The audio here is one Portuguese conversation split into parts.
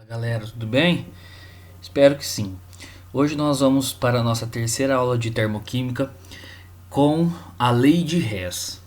Galera, tudo bem? Espero que sim. Hoje nós vamos para a nossa terceira aula de termoquímica com a lei de Hess.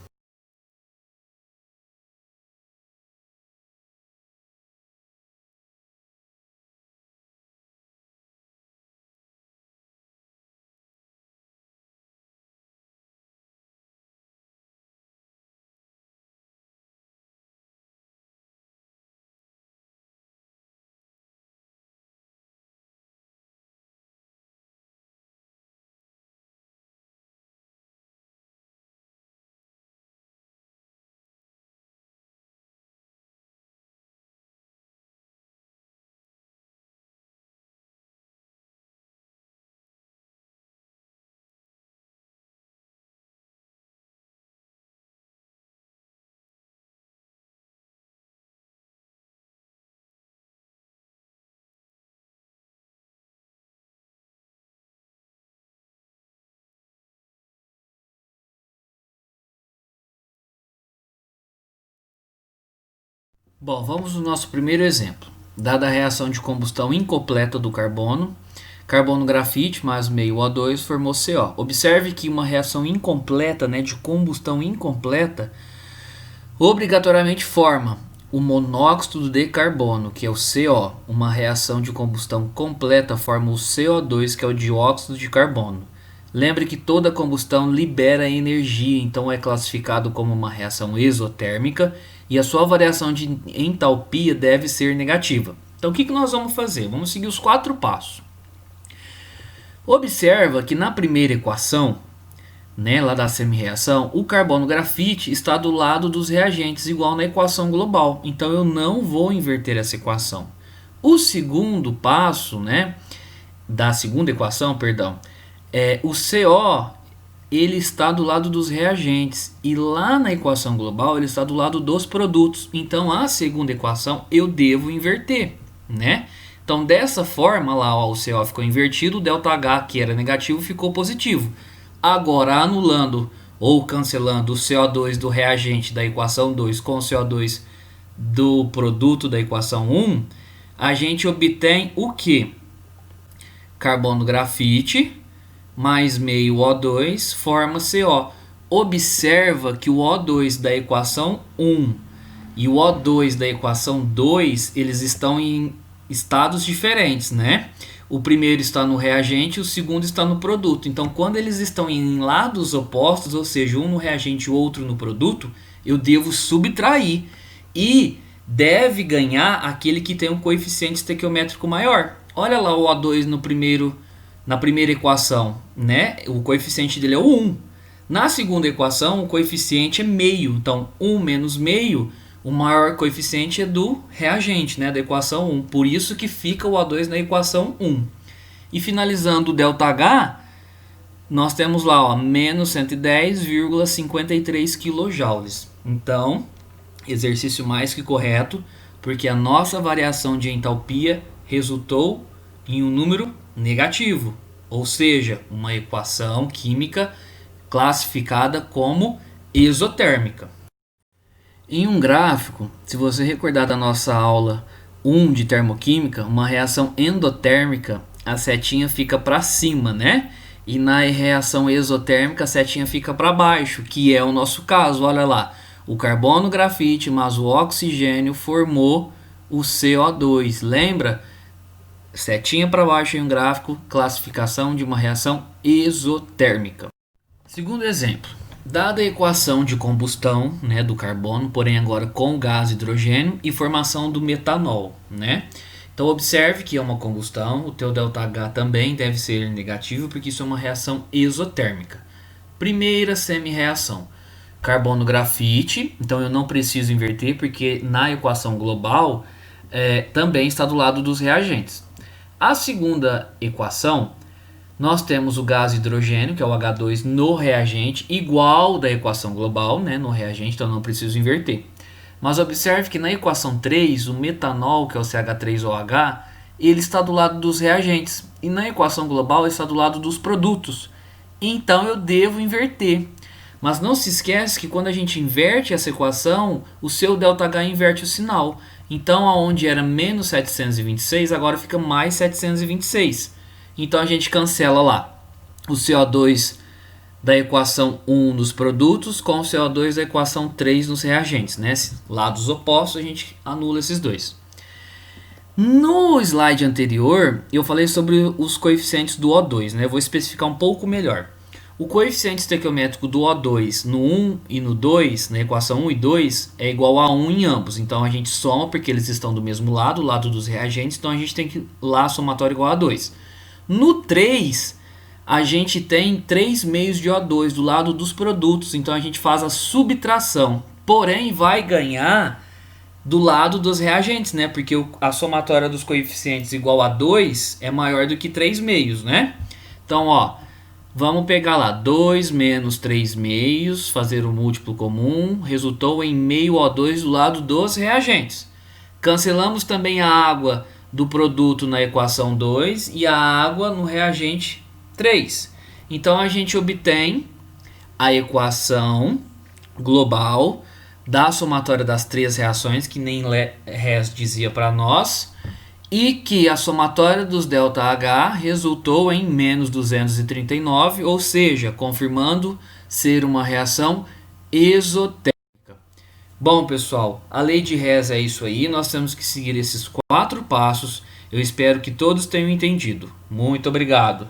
Bom, vamos no nosso primeiro exemplo. Dada a reação de combustão incompleta do carbono, carbono grafite mais meio O2 formou CO. Observe que uma reação incompleta, de combustão incompleta, obrigatoriamente forma o monóxido de carbono, que é o CO. Uma reação de combustão completa forma o CO2, que é o dióxido de carbono. Lembre que toda combustão libera energia, então é classificado como uma reação exotérmica e a sua variação de entalpia deve ser negativa. Então o que nós vamos fazer? Vamos seguir os 4 passos. Observa que na primeira equação, lá da semi-reação, o carbono grafite está do lado dos reagentes, igual na equação global. Então eu não vou inverter essa equação. O segundo passo, da segunda equação, o CO ele está do lado dos reagentes e lá na equação global ele está do lado dos produtos. Então a segunda equação eu devo inverter, Então dessa forma lá, o CO ficou invertido, o ΔH que era negativo ficou positivo. Agora, anulando ou cancelando o CO2 do reagente da equação 2 com o CO2 do produto da equação 1, a gente obtém o que? Carbono grafite mais meio O2 forma CO. Observa que o O2 da equação 1 e o O2 da equação 2, eles estão em estados diferentes, O primeiro está no reagente, o segundo está no produto. Então, quando eles estão em lados opostos, ou seja, um no reagente e o outro no produto, eu devo subtrair e deve ganhar aquele que tem um coeficiente estequiométrico maior. Olha lá o O2 na primeira equação, O coeficiente dele é o 1. Na segunda equação, o coeficiente é meio. Então, 1 menos meio, o maior coeficiente é do reagente, da equação 1. Por isso que fica o O2 na equação 1. E finalizando o ΔH, nós temos lá menos 110,53 kJ. Então, exercício mais que correto, porque a nossa variação de entalpia resultou em um número negativo, ou seja, uma equação química classificada como exotérmica. Em um gráfico, se você recordar da nossa aula 1 de termoquímica, uma reação endotérmica, a setinha fica para cima, E na reação exotérmica, a setinha fica para baixo, que é o nosso caso. Olha lá, o carbono grafite mais o oxigênio formou o CO2. Lembra? Setinha para baixo em um gráfico, classificação de uma reação exotérmica. Segundo exemplo. Dada a equação de combustão do carbono, porém agora com gás hidrogênio e formação do metanol, Então observe que é uma combustão, o teu ΔH também deve ser negativo porque isso é uma reação exotérmica. Primeira semi-reação, carbono grafite, então eu não preciso inverter porque na equação global também está do lado dos reagentes. A segunda equação, nós temos o gás hidrogênio, que é o H2 no reagente, igual da equação global, no reagente, então não preciso inverter. Mas observe que na equação 3, o metanol, que é o CH3OH, ele está do lado dos reagentes. E na equação global, ele está do lado dos produtos. Então eu devo inverter. Mas não se esquece que quando a gente inverte essa equação, o seu ΔH inverte o sinal. Então, aonde era menos 726, agora fica mais 726. Então, a gente cancela lá o CO2 da equação 1 nos produtos com o CO2 da equação 3 nos reagentes, né? Lados opostos, a gente anula esses dois. No slide anterior, eu falei sobre os coeficientes do O2, né? Eu vou especificar um pouco melhor. O coeficiente estequiométrico do O2 no 1 e no 2, na equação 1 e 2, é igual a 1 em ambos. Então, a gente soma porque eles estão do mesmo lado, o lado dos reagentes. Então, a gente tem que lá somatório igual a 2. No 3, a gente tem 3 meios de O2 do lado dos produtos. Então, a gente faz a subtração. Porém, vai ganhar do lado dos reagentes, né? Porque a somatória dos coeficientes igual a 2 é maior do que 3 meios, né? Então, ó, vamos pegar lá 2 menos 3 meios, fazer o múltiplo comum, resultou em meio O2 do lado dos reagentes. Cancelamos também a água do produto na equação 2 e a água no reagente 3. Então, a gente obtém a equação global da somatória das três reações, que nem Hess dizia para nós, e que a somatória dos ΔH resultou em menos 239, ou seja, confirmando ser uma reação exotérmica. Bom, pessoal, a lei de Hess é isso aí, nós temos que seguir esses 4 passos. Eu espero que todos tenham entendido. Muito obrigado!